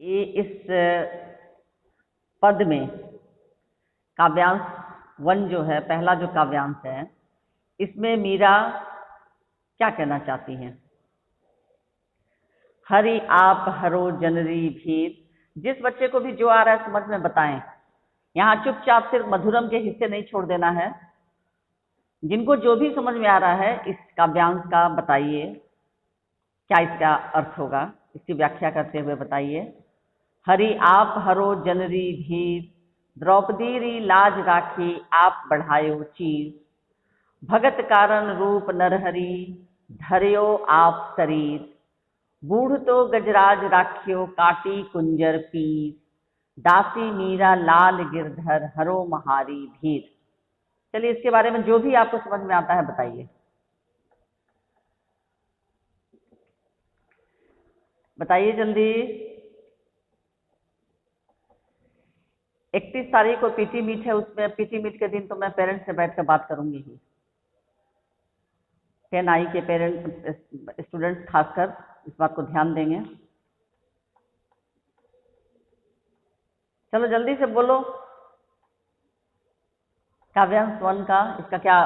ये इस पद में काव्यांश 1 जो है, पहला जो काव्यांश है, इसमें मीरा क्या कहना चाहती हैं? हरि आप हरो जनरी भीर। जिस बच्चे को भी जो आ रहा है समझ में बताएं। यहाँ चुपचाप सिर्फ मधुरम के हिस्से नहीं छोड़ देना है। जिनको जो भी समझ में आ रहा है इस काव्यांश का बताइए, क्या इसका अर्थ होगा, इसकी व्याख्या करते हुए बताइए। हरि आप हरो जनरी भीर, द्रौपदी री लाज राखी आप बढ़ायो चीर। भगत कारण रूप नरहरि, धर्यो आप शरीर। बूढ़ तो गजराज राख्यो काटी कुंजर पीर। दासी मीरा लाल गिरधर हरो महारी भीर। चलिए इसके बारे में जो भी आपको समझ में आता है बताइए। बताइए जल्दी। 31 तारीख को पीटी मीट है, उसमें पीटी मीट के दिन तो मैं पेरेंट्स से बैठ कर बात करूंगी ही। 10 आई के पेरेंट्स स्टूडेंट्स खासकर इस बात को ध्यान देंगे। चलो जल्दी से बोलो, काव्यांश 1 का इसका क्या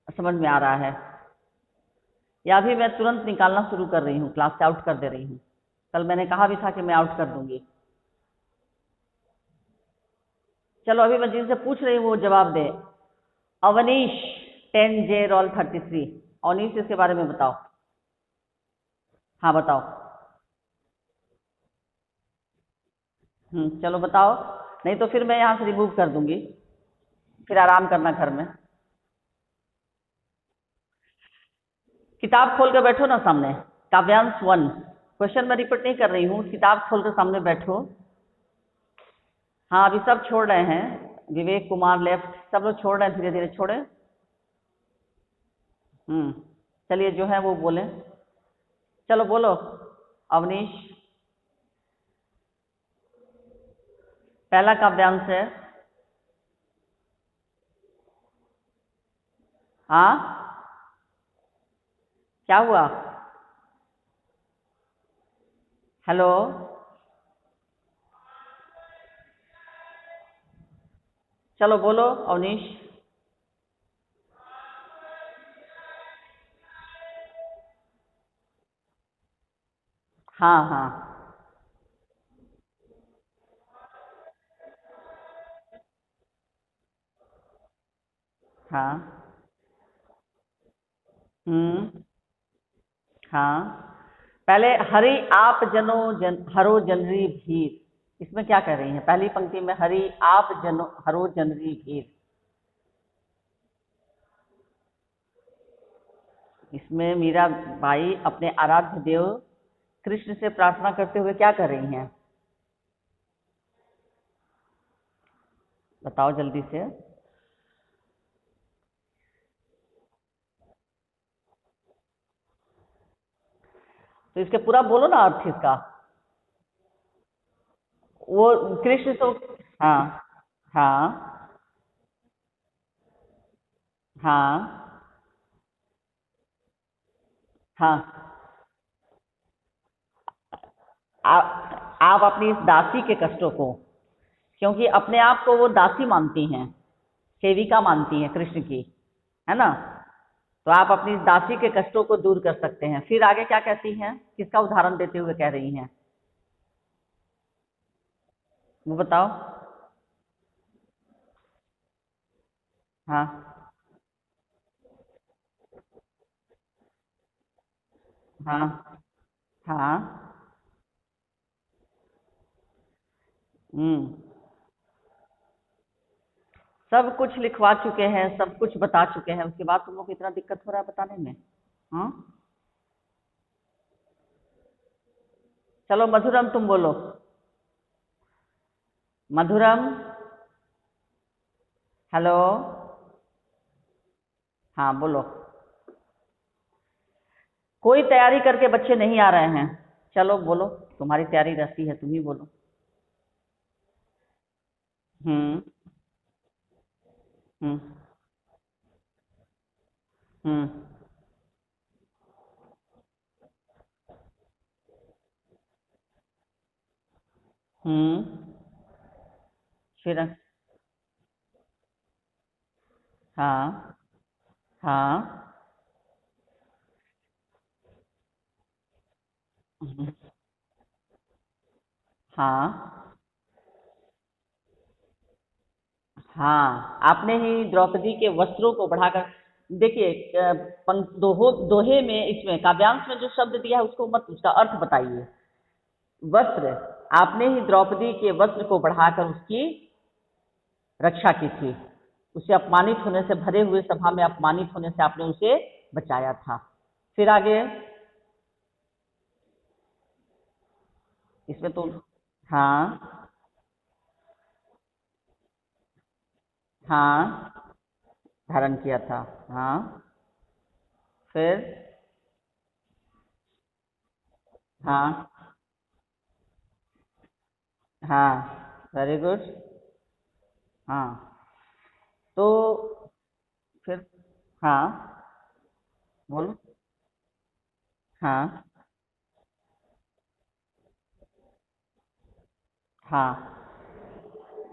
समझ में आ रहा है? या अभी मैं तुरंत निकालना शुरू कर रही हूँ, क्लास से आउट कर दे रही हूँ। कल मैंने कहा भी था कि मैं आउट कर दूंगी। चलो अभी मैं जिनसे पूछ रही हूँ वो जवाब दे। Awanish 10J role 33। अवनीश इसके बारे में बताओ। हाँ बताओ। चलो बताओ, नहीं तो फिर मैं यहाँ से रिमूव कर दूंगी, फिर आराम करना घर में। किताब खोल कर बैठो ना सामने। काव्यांश 1 क्वेश्चन मैं रिपीट नहीं कर रही हूँ, किताब खोल कर सामने बैठो। हाँ अभी सब छोड़ रहे हैं, विवेक कुमार लेफ्ट, सब लोग छोड़ रहे हैं, धीरे धीरे छोड़े। चलिए जो है वो बोले। चलो बोलो अवनीश। पहला काव्यांश है। हाँ क्या हुआ? हेलो चलो बोलो अवनीश। हाँ हाँ हाँ। हाँ पहले हरि आप जनो हरो जनरी भीर, इसमें क्या कह रही हैं? पहली पंक्ति में हरि आप जनो हरो जनरी भीर, इसमें मीरा बाई अपने आराध्य देव कृष्ण से प्रार्थना करते हुए क्या कर रही हैं? बताओ जल्दी से। तो इसके पूरा बोलो ना अर्थ इसका। वो कृष्ण तो हाँ हाँ हाँ हाँ। आप अपनी इस दासी के कष्टों को, क्योंकि अपने आप को वो दासी मानती हैं, सेविका मानती हैं कृष्ण की, है ना? तो आप अपनी इस दासी के कष्टों को दूर कर सकते हैं। फिर आगे क्या कहती हैं, किसका उदाहरण देते हुए कह रही हैं वो बताओ। हाँ हाँ हाँ। हम्म सब कुछ लिखवा चुके हैं, सब कुछ बता चुके हैं, उसके बाद तुम लोग को इतना दिक्कत हो रहा है बताने में? हाँ चलो मधुरम तुम बोलो। मधुरम हेलो। हाँ बोलो। कोई तैयारी करके बच्चे नहीं आ रहे हैं। चलो बोलो, तुम्हारी तैयारी रहती है, तुम ही बोलो। हम्म हम्म हम्म फिर हाँ हाँ हम्म, हाँ हाँ, आपने ही द्रौपदी के वस्त्रों को बढ़ाकर देखिए, दोहे में, इसमें काव्यांश में जो शब्द दिया है उसको मत, उसका अर्थ बताइए। वस्त्र, आपने ही द्रौपदी के वस्त्र को बढ़ाकर उसकी रक्षा की थी। उसे अपमानित होने से, भरे हुए सभा में अपमानित होने से आपने उसे बचाया था। फिर आगे इसमें तो हाँ हाँ धारण किया था। हाँ फिर हाँ हाँ वेरी गुड। हाँ तो फिर हाँ बोलो। हाँ हाँ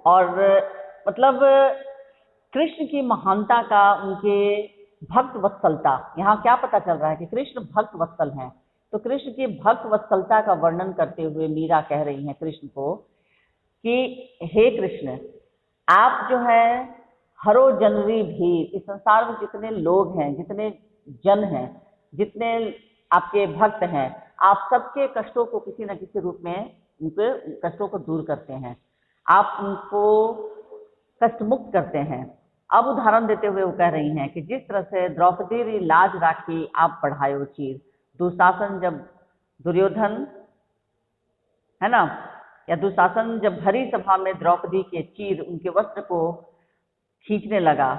और मतलब कृष्ण की महानता का, उनके भक्त वत्सलता, यहाँ क्या पता चल रहा है कि कृष्ण भक्त वत्सल हैं। तो कृष्ण की भक्त वत्सलता का वर्णन करते हुए मीरा कह रही हैं कृष्ण को कि हे कृष्ण, आप जो है हरो जनरी भीर, इस संसार में जितने लोग हैं, जितने जन हैं, जितने आपके भक्त हैं, आप सबके कष्टों को किसी न किसी रूप में, उनके कष्टों को दूर करते हैं, आप उनको कष्ट मुक्त करते हैं। अब उदाहरण देते हुए वो कह रही हैं कि जिस तरह से द्रौपदी री लाज राखी आप बढ़ायो चीर, दुशासन जब, दुर्योधन है ना, या दुशासन जब भरी सभा में द्रौपदी के चीर, उनके वस्त्र को खींचने लगा,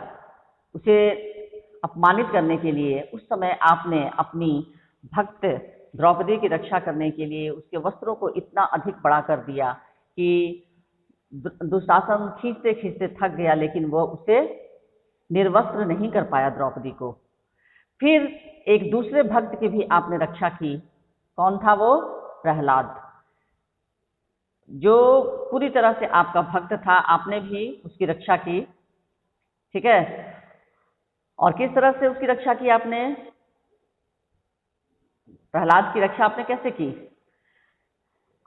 उसे अपमानित करने के लिए, उस समय आपने अपनी भक्त द्रौपदी की रक्षा करने के लिए उसके वस्त्रों को इतना अधिक बड़ा कर दिया कि दुशासन खींचते खींचते थक गया, लेकिन वह उसे निर्वस्त्र नहीं कर पाया द्रौपदी को। फिर एक दूसरे भक्त की भी आपने रक्षा की। कौन था वो? प्रहलाद, जो पूरी तरह से आपका भक्त था, आपने भी उसकी रक्षा की। ठीक है, और किस तरह से उसकी रक्षा की आपने? प्रहलाद की रक्षा आपने कैसे की?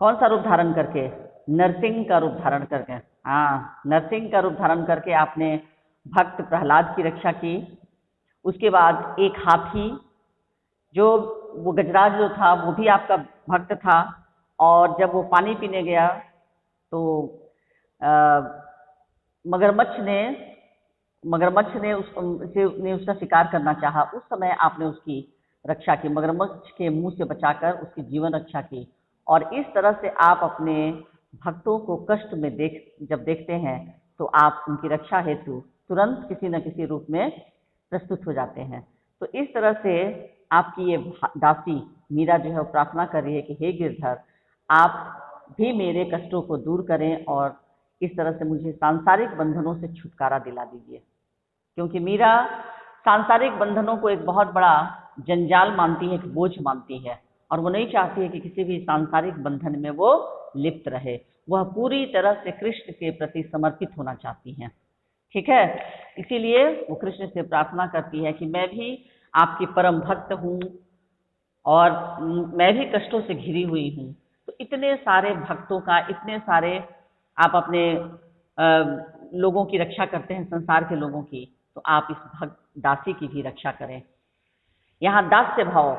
कौन सा रूप धारण करके? नरसिंह का रूप धारण करके। हाँ, नरसिंह का रूप धारण करके आपने भक्त प्रहलाद की रक्षा की। उसके बाद एक हाथी, जो वो गजराज जो था वो भी आपका भक्त था, और जब वो पानी पीने गया तो अ, मगरमच्छ ने ने उसका शिकार करना चाहा। उस समय आपने उसकी रक्षा की, मगरमच्छ के मुंह से बचाकर उसकी जीवन रक्षा की। और इस तरह से आप अपने भक्तों को कष्ट में जब देखते हैं तो आप उनकी रक्षा हेतु तुरंत किसी न किसी रूप में प्रस्तुत हो जाते हैं। तो इस तरह से आपकी ये दासी मीरा जो है वो प्रार्थना कर रही है कि हे गिरधर, आप भी मेरे कष्टों को दूर करें और इस तरह से मुझे सांसारिक बंधनों से छुटकारा दिला दीजिए। क्योंकि मीरा सांसारिक बंधनों को एक बहुत बड़ा जंजाल मानती है, एक बोझ मानती है, और वो नहीं चाहती है कि किसी भी सांसारिक बंधन में वो लिप्त रहे। वह पूरी तरह से कृष्ण के प्रति समर्पित होना चाहती हैं। ठीक है, इसीलिए वो कृष्ण से प्रार्थना करती है कि मैं भी आपकी परम भक्त हूँ और मैं भी कष्टों से घिरी हुई हूँ। तो इतने सारे भक्तों का, इतने सारे आप अपने लोगों की रक्षा करते हैं, संसार के लोगों की, तो आप इस भक्त दासी की भी रक्षा करें। यहाँ दास्य भाव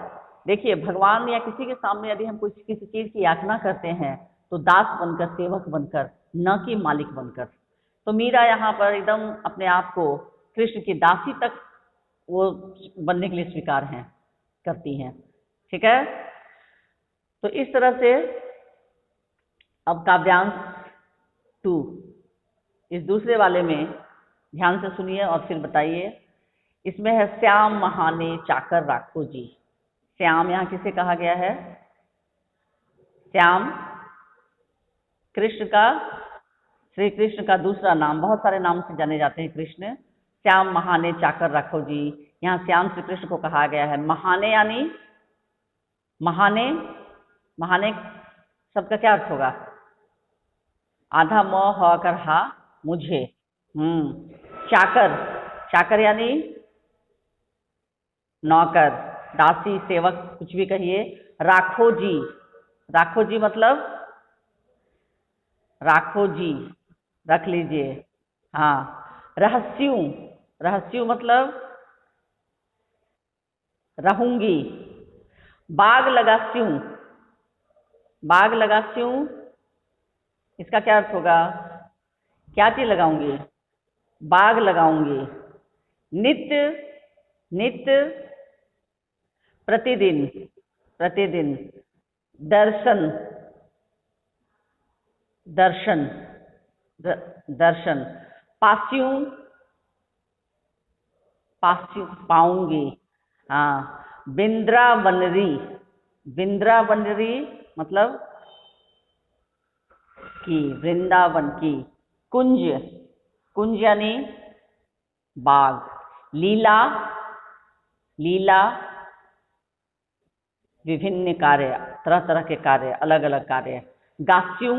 देखिए, भगवान या किसी के सामने यदि हम कुछ किसी चीज की याचना करते हैं तो दास बनकर, सेवक बनकर, न कि मालिक बनकर। तो मीरा यहाँ पर एकदम अपने आप को कृष्ण की दासी तक वो बनने के लिए स्वीकार हैं, करती हैं। ठीक है, तो इस तरह से अब काव्यांश 2, इस दूसरे वाले में ध्यान से सुनिए और फिर बताइए। इसमें है श्याम महाने चाकर राखो जी। श्याम यहाँ किसे कहा गया है? श्याम कृष्ण का, श्री कृष्ण का दूसरा नाम, बहुत सारे नाम से जाने जाते हैं कृष्ण। श्याम महाने चाकर राखो जी, यहाँ श्याम श्री कृष्ण को कहा गया है। महाने यानी, महाने, महाने शब्द का क्या अर्थ होगा? आधा म ह कर हा, मुझे। चाकर, चाकर यानी नौकर, दासी, सेवक, कुछ भी कहिए। राखो जी, राखो जी मतलब राखो जी, रख लीजिए। हाँ। रहस्यू, रहस्यू मतलब रहूंगी। बाग लगास्यू, बाग लगास्यू, इसका क्या अर्थ होगा? क्या चीज लगाऊंगी? बाग लगाऊंगी। नित्य, नित्य प्रतिदिन, प्रतिदिन। दर्शन, दर्शन, दर्शन। पास्यू, पास्यू पाऊंगी। हाँ। बिंद्रावनरी, बिंद्रावनरी मतलब की, वृंदावन की। कुंज, कुंज यानी बाग। लीला, लीला विभिन्न कार्य, तरह तरह के कार्य, अलग अलग कार्य। गास्यू,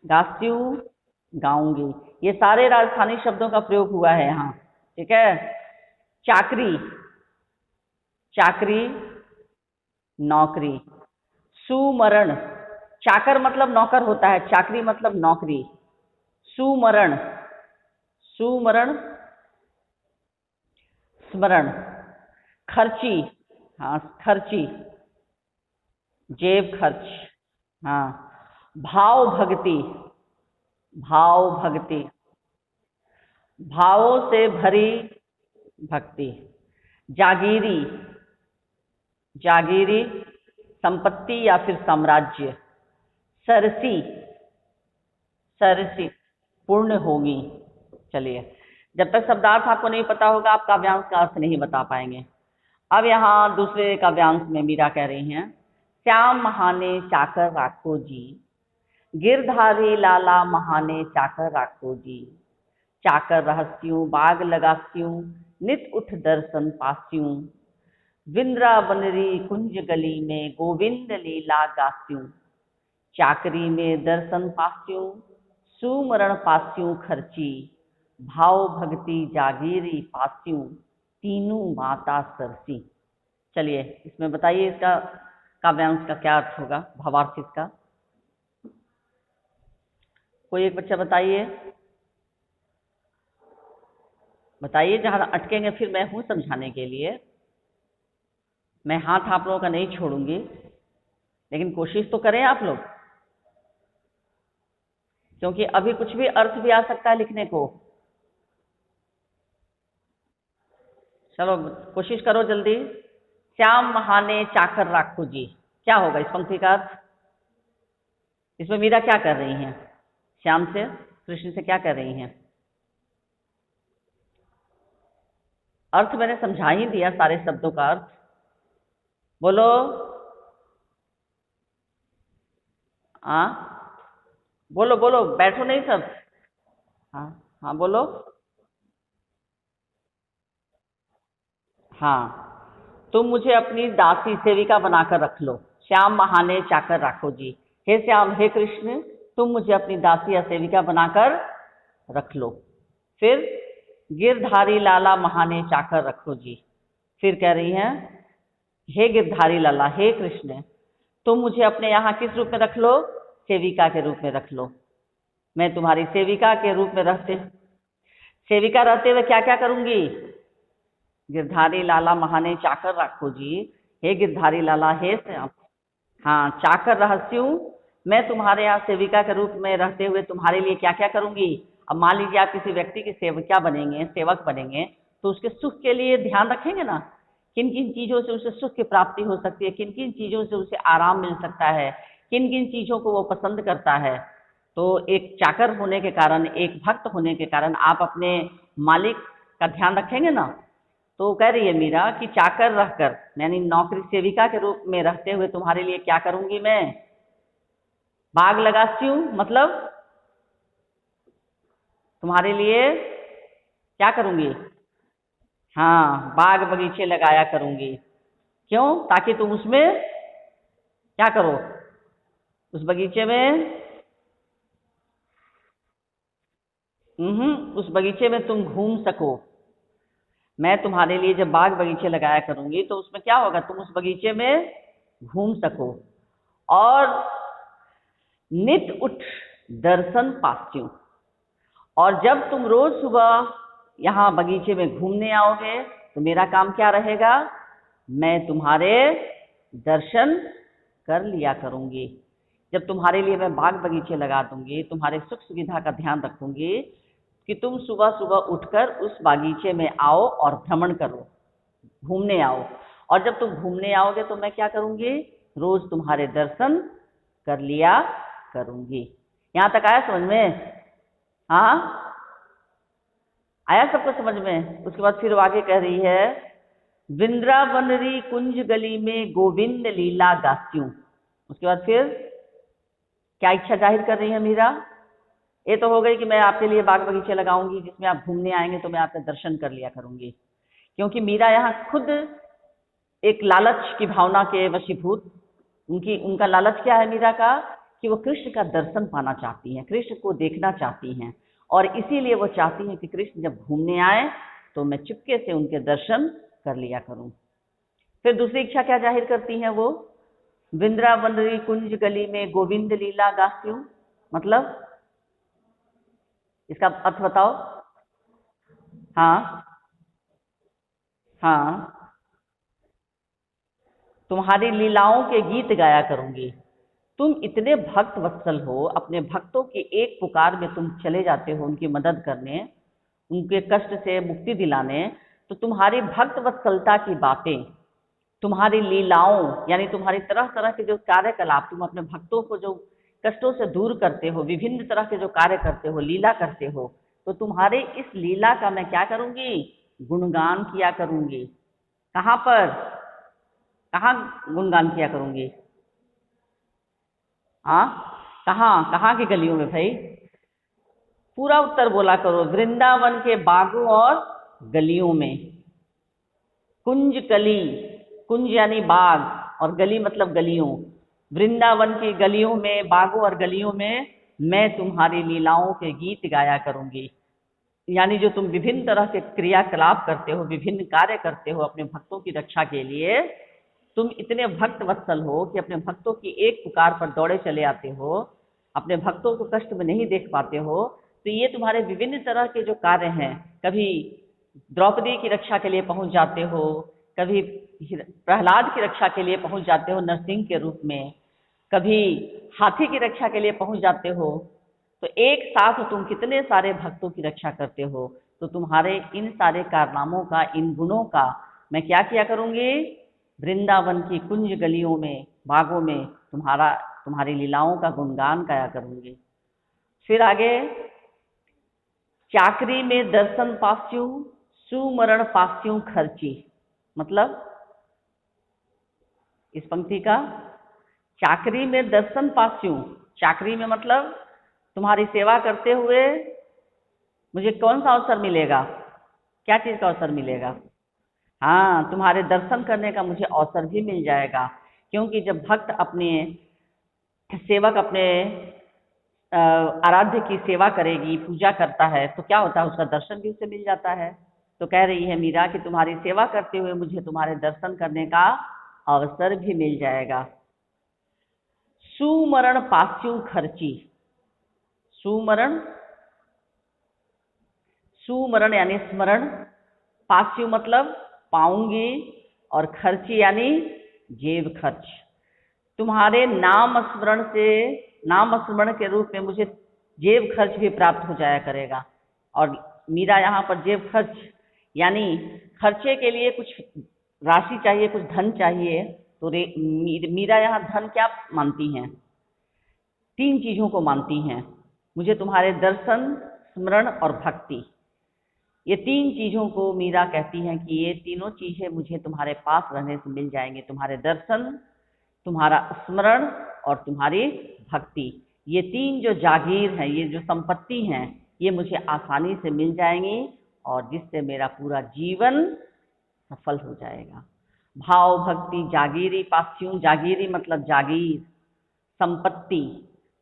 गास्यू गाऊंगी। ये सारे राजस्थानी शब्दों का प्रयोग हुआ है यहाँ, ठीक है। चाकरी, चाकरी नौकरी। सुमरण, चाकर मतलब नौकर होता है, चाकरी मतलब नौकरी। सुमरण, सुमरण स्मरण। खर्ची, हाँ खर्ची, जेब खर्च। हाँ। भाव भक्ति, भाव भक्ति, भावों से भरी भक्ति। जागीरी, जागीरी संपत्ति या फिर साम्राज्य। सरसी, सरसी पूर्ण होगी। चलिए, जब तक शब्दार्थ आपको नहीं पता होगा आप काव्यांश का अर्थ नहीं बता पाएंगे। अब यहाँ दूसरे काव्यांश में मीरा कह रही हैं, श्याम महाने चाकर राखो जी, गिरधारी लाला महाने चाकर राखो जी। चाकर रहस्यूं बाग लगास्यूं, नित उठ दर्शन पास्यूं। वृंदावनरी कुंज गली में गोविंद लीला गास्यूं। चाकरी में दर्शन पास्यूं, सुमरण पास्यूं खर्ची। भाव भक्ति जागीरी पास्यूं, तीनों माता सरसी। चलिए, इसमें बताइए इसका काव्यांश का क्या अर्थ होगा, भावार्थ इसका। कोई एक बच्चा बताइए, बताइए। जहां अटकेंगे फिर मैं हूं समझाने के लिए। मैं हाथ आप लोगों का नहीं छोड़ूंगी, लेकिन कोशिश तो करें आप लोग, क्योंकि अभी कुछ भी अर्थ भी आ सकता है लिखने को। चलो कोशिश करो जल्दी। श्याम महाने चाकर राखो जी, क्या होगा इस पंक्ति का अर्थ? इसमें मीरा क्या कर रही हैं? श्याम से, कृष्ण से क्या कर रही हैं? अर्थ मैंने समझा ही दिया, सारे शब्दों का अर्थ। बोलो। बोलो बोलो, बैठो नहीं सब। हाँ हाँ बोलो। हाँ। तुम मुझे अपनी दासी सेविका बनाकर रख लो, श्याम महाने चाकर राखो जी। हे श्याम, हे कृष्ण, तुम मुझे अपनी दासी या सेविका बनाकर रख लो। फिर गिरधारी लाला महाने चाकर रखो जी। फिर कह रही हैं, हे गिरधारी लाला, हे कृष्ण, तुम मुझे अपने यहाँ किस रूप में रख लो? सेविका के रूप में रख लो। मैं तुम्हारी सेविका के रूप में सेविका रहते हुए क्या क्या करूंगी? गिरधारी लाला महाने चाकर राखो जी, हे गिरधारी लाला, हे श्याम। हाँ, चाकर रहस्यूं, मैं तुम्हारे यहाँ सेविका के रूप में रहते हुए तुम्हारे लिए क्या क्या करूंगी। अब मान लीजिए आप किसी व्यक्ति की सेविका बनेंगे, सेवक बनेंगे, तो उसके सुख के लिए ध्यान रखेंगे ना, किन किन चीजों से उसे सुख की प्राप्ति हो सकती है, किन किन चीजों से उसे आराम मिल सकता है, किन किन चीजों को वो पसंद करता है। तो एक चाकर होने के कारण, एक भक्त होने के कारण आप अपने मालिक का ध्यान रखेंगे ना। तो कह रही है मीरा कि चाकर रहकर, यानी नौकरी सेविका के रूप में रहते हुए तुम्हारे लिए क्या करूंगी मैं? बाग लगाती हूँ, मतलब तुम्हारे लिए क्या करूंगी? हाँ, बाग बगीचे लगाया करूंगी। क्यों? ताकि तुम उसमें क्या करो? उस बगीचे में उस बगीचे में तुम घूम सको। मैं तुम्हारे लिए जब बाग बगीचे लगाया करूंगी तो उसमें क्या होगा, तुम उस बगीचे में घूम सको और नित उठ दर्शन पास्यू। और जब तुम रोज सुबह यहाँ बगीचे में घूमने आओगे तो मेरा काम क्या रहेगा, मैं तुम्हारे दर्शन कर लिया करूंगी। जब तुम्हारे लिए मैं बाग बगीचे लगा दूंगी, तुम्हारे सुख सुविधा का ध्यान रखूंगी कि तुम सुबह सुबह उठकर उस बागीचे में आओ और भ्रमण करो, घूमने आओ। और जब तुम घूमने आओगे तो मैं क्या करूंगी, रोज तुम्हारे दर्शन कर लिया करूंगी। यहां तक आया समझ में? हाँ, आया सबको समझ में? उसके बाद फिर आगे कह रही है, वृंदावनरी कुंज गली में गोविंद लीला गास्यूं। उसके बाद फिर क्या इच्छा जाहिर कर रही है मीरा? ये तो हो गई कि मैं आपके लिए बाग बगीचे लगाऊंगी, जिसमें आप घूमने आएंगे तो मैं आपका दर्शन कर लिया करूंगी। क्योंकि मीरा यहाँ खुद एक लालच की भावना के वशीभूत, उनका लालच क्या है मीरा का, कि वो कृष्ण का दर्शन पाना चाहती हैं, कृष्ण को देखना चाहती हैं। और इसीलिए वो चाहती हैं कि कृष्ण जब घूमने आए तो मैं चुपके से उनके दर्शन कर लिया करूं। फिर दूसरी इच्छा क्या जाहिर करती हैं वो, वृंदावनरी कुंज गली में गोविंद लीला गास्यूं। मतलब इसका अर्थ बताओ। हाँ हाँ, तुम्हारी लीलाओं के गीत गाया करूंगी। तुम इतने भक्त वत्सल हो, अपने भक्तों की एक पुकार में तुम चले जाते हो उनकी मदद करने, उनके कष्ट से मुक्ति दिलाने। तो तुम्हारी भक्त वत्सलता की बातें, तुम्हारी लीलाओं यानी तुम्हारी तरह तरह के जो कार्यकलाप, तुम अपने भक्तों को जो कष्टों से दूर करते हो, विभिन्न तरह के जो कार्य करते हो, लीला करते हो, तो तुम्हारे इस लीला का मैं क्या करूंगी, गुणगान किया करूंगी। कहाँ पर, कहाँ गुणगान किया करूंगी? हाँ, कहाँ कहाँ की गलियों में भाई? पूरा उत्तर बोला करो। वृंदावन के बागों और गलियों में। कुंज कली, कुंज यानी बाग और गली मतलब गलियों। वृंदावन की गलियों में, बागों और गलियों में मैं तुम्हारी लीलाओं के गीत गाया करूंगी। यानी जो तुम विभिन्न तरह के क्रियाकलाप करते हो, विभिन्न कार्य करते हो अपने भक्तों की रक्षा के लिए, तुम इतने भक्त वत्सल हो कि अपने भक्तों की एक पुकार पर दौड़े चले आते हो, अपने भक्तों को कष्ट में नहीं देख पाते हो। तो ये तुम्हारे विभिन्न तरह के जो कार्य हैं, कभी द्रौपदी की रक्षा के लिए पहुंच जाते हो, कभी प्रहलाद की रक्षा के लिए पहुंच जाते हो नरसिंह के रूप में, कभी हाथी की रक्षा के लिए पहुंच जाते हो। तो एक साथ तुम कितने सारे भक्तों की रक्षा करते हो। तो तुम्हारे इन सारे कारनामों का, इन गुणों का मैं क्या किया करूंगी, वृंदावन की कुंज गलियों में, बागों में तुम्हारी लीलाओं का गुणगान गाया करूंगी। फिर आगे, चाकरी में दर्शन पास्यू, सुमरण पास्यू खर्ची। मतलब इस पंक्ति का, चाकरी में दर्शन पास्यू, चाकरी में मतलब तुम्हारी सेवा करते हुए मुझे कौन सा अवसर मिलेगा, क्या चीज का अवसर मिलेगा? हाँ, तुम्हारे दर्शन करने का मुझे अवसर भी मिल जाएगा। क्योंकि जब भक्त अपने सेवक अपने आराध्य की सेवा करेगी, पूजा करता है, तो क्या होता है, उसका दर्शन भी उसे मिल जाता है। तो कह रही है मीरा कि तुम्हारी सेवा करते हुए मुझे तुम्हारे दर्शन करने का अवसर भी मिल जाएगा। सुमरण पास्यू खर्ची। सुमरण, सुमरण यानी स्मरण, पास्यू मतलब पाऊंगी, और खर्ची यानी जेब खर्च। तुम्हारे नाम स्मरण से, नाम स्मरण के रूप में मुझे जेब खर्च भी प्राप्त हो जाया करेगा। और मीरा यहाँ पर जेब खर्च यानी खर्चे के लिए कुछ राशि चाहिए, कुछ धन चाहिए। तो मीरा यहाँ धन क्या मानती हैं, तीन चीजों को मानती हैं। मुझे तुम्हारे दर्शन, स्मरण और भक्ति, ये तीन चीजों को मीरा कहती हैं कि ये तीनों चीजें मुझे तुम्हारे पास रहने से मिल जाएंगे। तुम्हारे दर्शन, तुम्हारा स्मरण और तुम्हारी भक्ति, ये तीन जो जागीर हैं, ये जो संपत्ति हैं, ये मुझे आसानी से मिल जाएंगी और जिससे मेरा पूरा जीवन सफल हो जाएगा। भाव भक्ति जागीरी पास्यू, जागीरी मतलब जागीर, संपत्ति,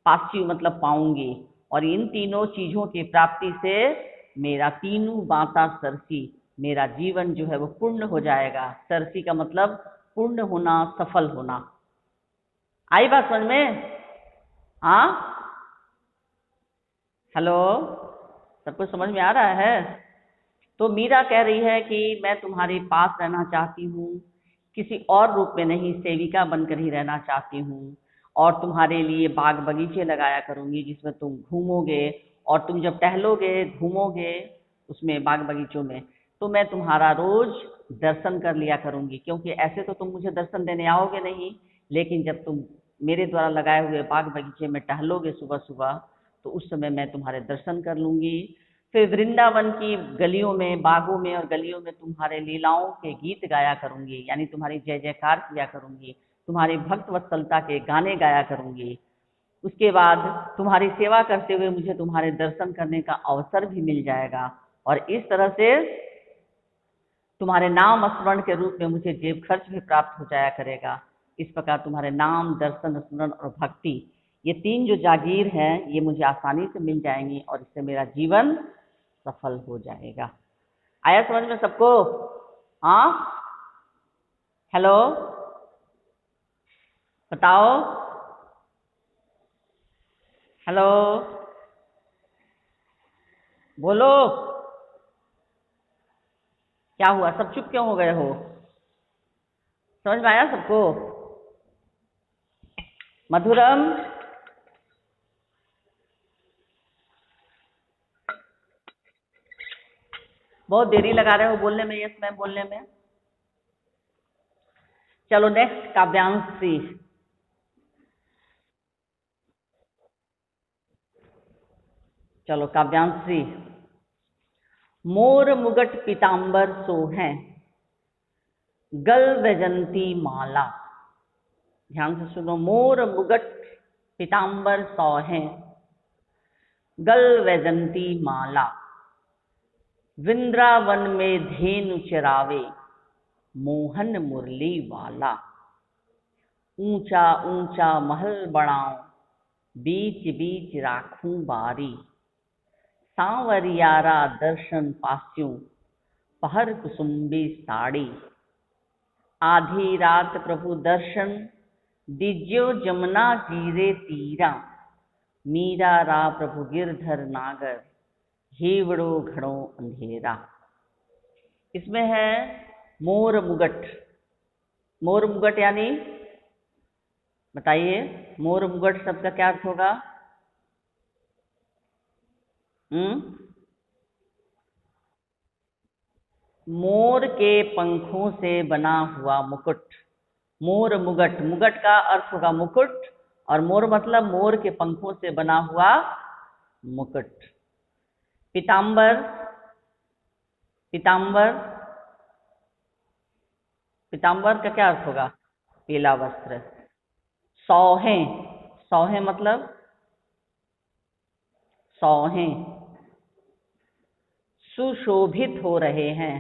पास्यु मतलब पाऊंगी, और इन तीनों चीजों की प्राप्ति से मेरा तीनों बाता सरसी, मेरा जीवन जो है वो पूर्ण हो जाएगा। सरसी का मतलब पूर्ण होना, सफल होना। आई बात समझ में? हाँ, हेलो, सबको समझ में आ रहा है? तो मीरा कह रही है कि मैं तुम्हारे पास रहना चाहती हूँ, किसी और रूप में नहीं, सेविका बनकर ही रहना चाहती हूँ, और तुम्हारे लिए बाग बगीचे लगाया करूँगी जिसमें तुम घूमोगे, और तुम जब टहलोगे घूमोगे उसमें बाग बगीचों में, तो मैं तुम्हारा रोज दर्शन कर लिया करूँगी। क्योंकि ऐसे तो तुम मुझे दर्शन देने आओगे नहीं, लेकिन जब तुम मेरे द्वारा लगाए हुए बाग बगीचे में टहलोगे सुबह सुबह, तो उस समय मैं तुम्हारे दर्शन कर लूँगी। फिर वृंदावन की गलियों में, बागों में और गलियों में तुम्हारे लीलाओं के गीत गाया करूँगी, यानी तुम्हारी जय जयकार किया करूँगी, तुम्हारी भक्त वत्सलता के गाने गाया करूँगी। उसके बाद तुम्हारी सेवा करते हुए मुझे तुम्हारे दर्शन करने का अवसर भी मिल जाएगा, और इस तरह से तुम्हारे नाम स्मरण के रूप में मुझे जेब खर्च भी प्राप्त हो जाया करेगा। इस प्रकार तुम्हारे नाम, दर्शन, स्मरण और भक्ति, ये तीन जो जागीर हैं, ये मुझे आसानी से मिल जाएंगी, और इससे मेरा जीवन सफल हो जाएगा। आया समझ में सबको? हाँ, हेलो, बताओ, हेलो, बोलो, क्या हुआ, सब चुप क्यों हो गए हो? समझ में आया सबको? मधुरम, बहुत देरी लगा रहे हो बोलने में, यस मैम बोलने में। चलो नेक्स्ट, काव्यांशी। चलो काव्यांशी। मोर मुगट पीतांबर सोहें, गल वैजंती माला। ध्यान से सुनो, मोर मुगट पीतांबर सोहें, गल वैजंती माला। वृंदावन में धेनु चरावे, मोहन मुरली वाला। ऊंचा ऊंचा महल बनाऊं, बीच बीच राखूं बारी। सांवरियारा दर्शन पास्यूं, पहर कुसुम्बी साड़ी। आधी रात प्रभु दर्शन, दिज्यो जमुना जीरे तीरा। मीरा रा प्रभु गिरधर नागर, हेवड़ो घड़ो अंधेरा। इसमें है मोर मुगट। मोर मुगट यानी, बताइए, मोर मुगट शब्द का क्या अर्थ होगा? मोर के पंखों से बना हुआ मुकुट। मोर मुगट, मुगट का अर्थ होगा मुकुट, और मोर मतलब मोर के पंखों से बना हुआ मुकुट। पीतांबर, पीतांबर, पीतांबर का क्या अर्थ होगा? पीला वस्त्र। सौहें, सौहें मतलब, सौहें सुशोभित हो रहे हैं।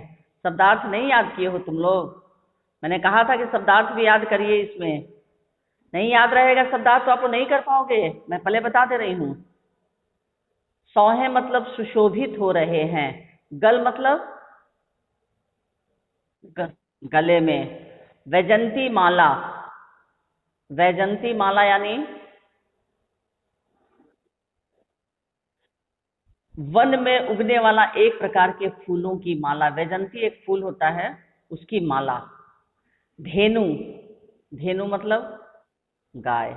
शब्दार्थ नहीं याद किए हो तुम लोग? मैंने कहा था कि शब्दार्थ भी याद करिए। इसमें नहीं याद रहेगा शब्दार्थ तो आप नहीं कर पाओगे, मैं पहले बता दे रही हूं। सौहें मतलब सुशोभित हो रहे हैं। गल मतलब गले में। वैजंती माला, वैजंती माला यानी वन में उगने वाला एक प्रकार के फूलों की माला। वैजंती एक फूल होता है, उसकी माला। धेनु, धेनु मतलब गाय।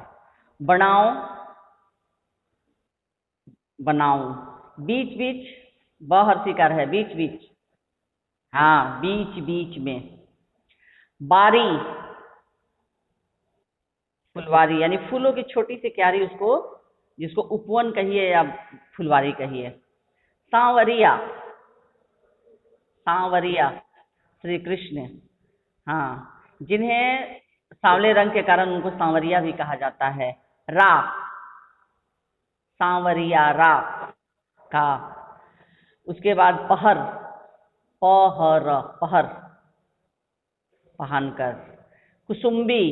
बनाओ, बनाओ। बीच बीच, बहर्षिकार है, बीच बीच। हाँ, बीच बीच में। बारी, फुलवारी यानी फूलों की छोटी सी क्यारी, उसको जिसको उपवन कहिए या फुलवारी कहिए। सांवरिया, सांवरिया श्री कृष्ण, हाँ, जिन्हें सांवले रंग के कारण उनको सांवरिया भी कहा जाता है। रा, सांवरिया रा का। उसके बाद पहर, पहर, पहर पहनकर। कुसुम्बी,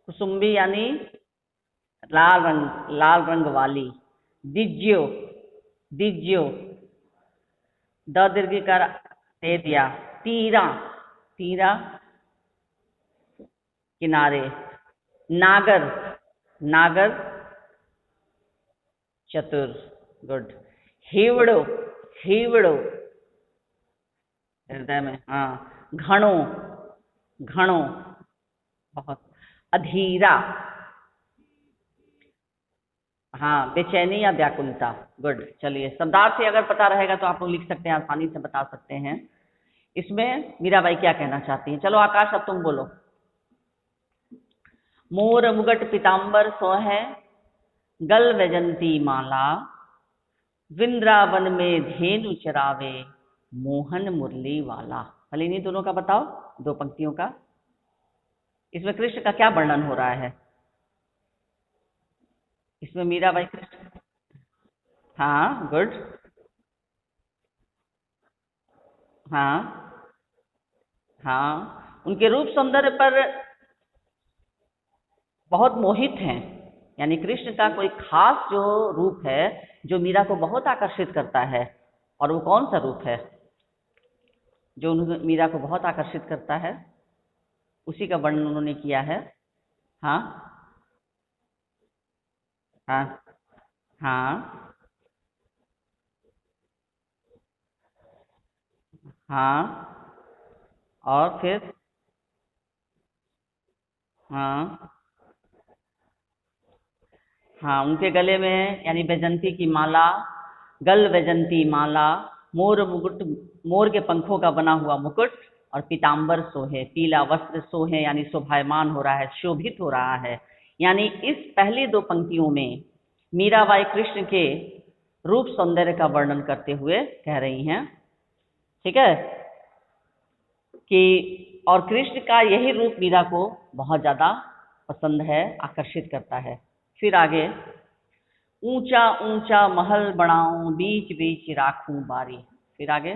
कुसुम्बी यानी लाल रंग वाली। दिज्यो, दिज्यो, द दीर्घ कर दे दिया। तीरा, तीरा किनारे। नागर, नागर चतुर, गुड। हीवड़ो, हीवड़ो हृदय में, हाँ। घणो, घणो बहुत। अधीरा, हाँ, बेचैनी या व्याकुलता, गुड। चलिए, शब्दार्थ से अगर पता रहेगा तो आप लोग लिख सकते हैं, आसानी से बता सकते हैं। इसमें मीराबाई क्या कहना चाहती हैं? चलो आकाश, अब तुम बोलो। मोर मुगट पीताम्बर सोहै, गल वैजंती माला, वृंदावन में धेनु चरावे, मोहन मुरली वाला। भले इन्हीं दोनों का बताओ, दो पंक्तियों का। इसमें कृष्ण का क्या वर्णन हो रहा है? इसमें मीराबाई कृष्ण, हाँ, गुड। हाँ, हाँ, उनके रूप सौंदर्य पर बहुत मोहित हैं। यानी कृष्ण का कोई खास जो रूप है जो मीरा को बहुत आकर्षित करता है, और वो कौन सा रूप है जो मीरा को बहुत आकर्षित करता है? उसी का वर्णन उन्होंने किया है। हाँ, हाँ, हाँ, हाँ, और फिर, हाँ, हाँ, उनके गले में यानी वैजंती की माला, गल वैजंती माला, मोर मुकुट, मोर के पंखों का बना हुआ मुकुट, और पीताम्बर सोहे, पीला वस्त्र सोहे यानी शोभायमान हो रहा है, शोभित हो रहा है। यानी इस पहली दो पंक्तियों में मीराबाई कृष्ण के रूप सौंदर्य का वर्णन करते हुए कह रही हैं, ठीक है, कि और कृष्ण का यही रूप मीरा को बहुत ज्यादा पसंद है, आकर्षित करता है। फिर आगे, ऊंचा ऊंचा महल बनाऊं, बीच बीच राखूं बारी। फिर आगे,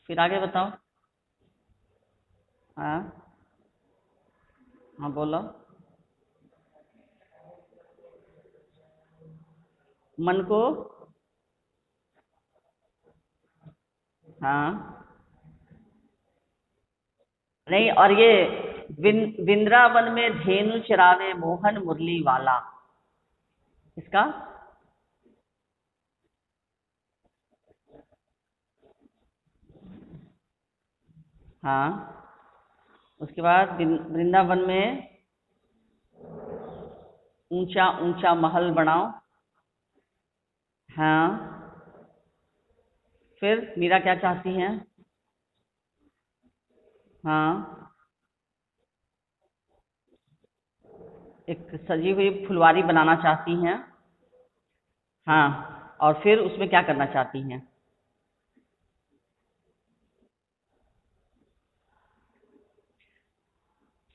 फिर आगे बताओ। हाँ, हाँ, बोलो। मन को, हाँ, नहीं, और ये वृंदावन में धेनु चरावे, मोहन मुरली वाला, इसका, हाँ, उसके बाद वृंदावन में ऊंचा ऊंचा महल बनाओ। हाँ, फिर मीरा क्या चाहती हैं? हाँ, एक सजी हुई फुलवारी बनाना चाहती हैं। हाँ, और फिर उसमें क्या करना चाहती हैं?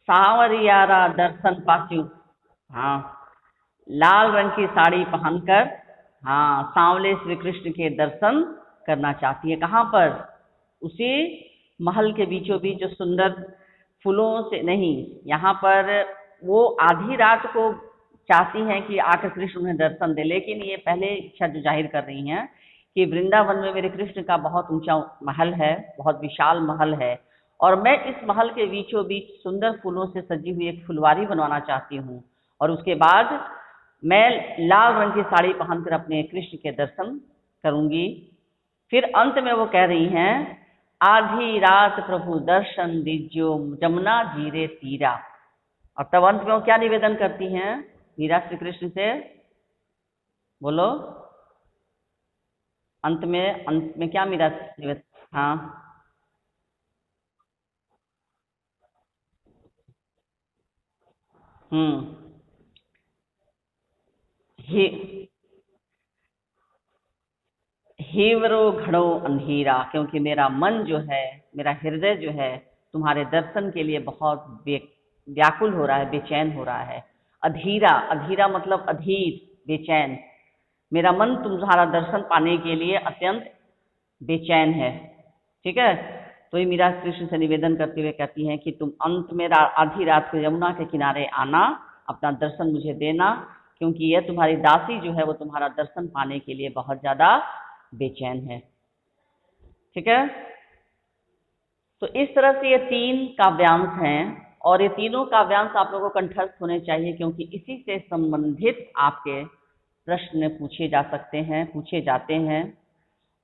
सावरियारा दर्शन पाचू, हाँ, लाल रंग की साड़ी पहनकर, हाँ, सांवले श्री कृष्ण के दर्शन करना चाहती है। कहाँ पर? उसी महल के बीचों बीच जो सुंदर फूलों से, नहीं, यहाँ पर वो आधी रात को चाहती हैं कि आकर कृष्ण उन्हें दर्शन दे, लेकिन ये पहले इच्छा जो जाहिर कर रही हैं कि वृंदावन में मेरे कृष्ण का बहुत ऊंचा महल है, बहुत विशाल महल है, और मैं इस महल के बीचों बीच सुंदर फूलों से सजी हुई एक फुलवारी बनवाना चाहती हूँ, और उसके बाद मैं लाल रंग की साड़ी पहनकर अपने कृष्ण के दर्शन करूंगी। फिर अंत में वो कह रही हैं, आधी रात प्रभु दर्शन दीजियो, जमुना जीरे तीरा। और तब अंत में वो क्या निवेदन करती हैं मीरा श्री कृष्ण से? बोलो, अंत में क्या मीरा निवेदन? हाँ, हम्म, ही हेवरो घड़ो अंधेरा, क्योंकि मेरा मन जो है, मेरा हृदय जो है, तुम्हारे दर्शन के लिए बहुत व्याकुल हो रहा है, बेचैन हो रहा है। अधीरा, अधीरा मतलब अधीर, बेचैन। मेरा मन तुम्हारा दर्शन पाने के लिए अत्यंत बेचैन है। ठीक है। तो ये मीरा कृष्ण से निवेदन करते हुए कहती हैं कि तुम अंत में आधी रात को यमुना के किनारे आना, अपना दर्शन मुझे देना, क्योंकि यह तुम्हारी दासी जो है वो तुम्हारा दर्शन पाने के लिए बहुत ज्यादा बेचैन है। ठीक है। तो इस तरह से ये 3 काव्यांश हैं, और ये तीनों काव्यांश आप लोगों को कंठस्थ होने चाहिए, क्योंकि इसी से संबंधित आपके प्रश्न पूछे जा सकते हैं, पूछे जाते हैं।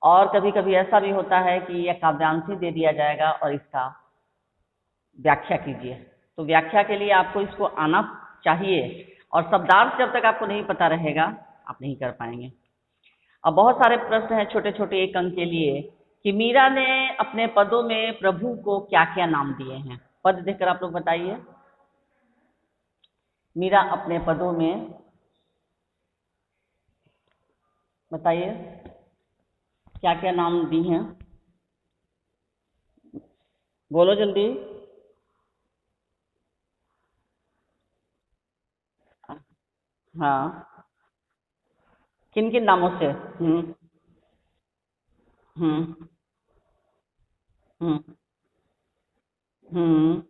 और कभी कभी ऐसा भी होता है कि यह काव्यांश ही दे दिया जाएगा और इसका व्याख्या कीजिए। तो व्याख्या के लिए आपको इसको आना चाहिए, और शब्दार्थ जब तक आपको नहीं पता रहेगा आप नहीं कर पाएंगे। अब बहुत सारे प्रश्न हैं छोटे छोटे 1 अंक के लिए, कि मीरा ने अपने पदों में प्रभु को क्या क्या नाम दिए हैं। पद देखकर आप लोग बताइए। मीरा अपने पदों में बताइए क्या क्या नाम दी हैं, बोलो जल्दी। हाँ, किन किन नामों से? हम्म हम्म हम्म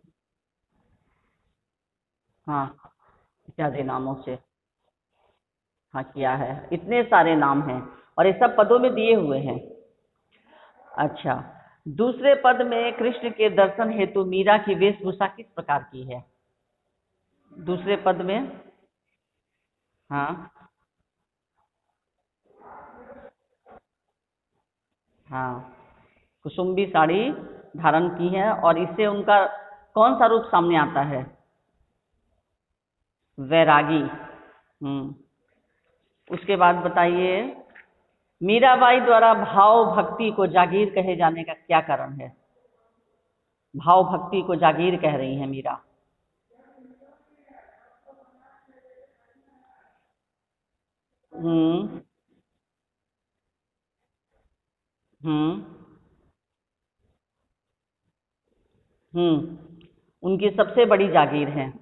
हाँ, इत्यादि नामों से हाँ किया है। इतने सारे नाम हैं और ये सब पदों में दिए हुए हैं। अच्छा, दूसरे पद में कृष्ण के दर्शन हेतु मीरा की वेशभूषा किस प्रकार की है? दूसरे पद में। हाँ हाँ, कुसुम्बी साड़ी धारण की है, और इससे उनका कौन सा रूप सामने आता है? वैरागी। उसके बाद बताइए, मीराबाई द्वारा भाव भक्ति को जागीर कहे जाने का क्या कारण है? भाव भक्ति को जागीर कह रही हैं मीरा। हम्म हम्म उनकी सबसे बड़ी जागीर है।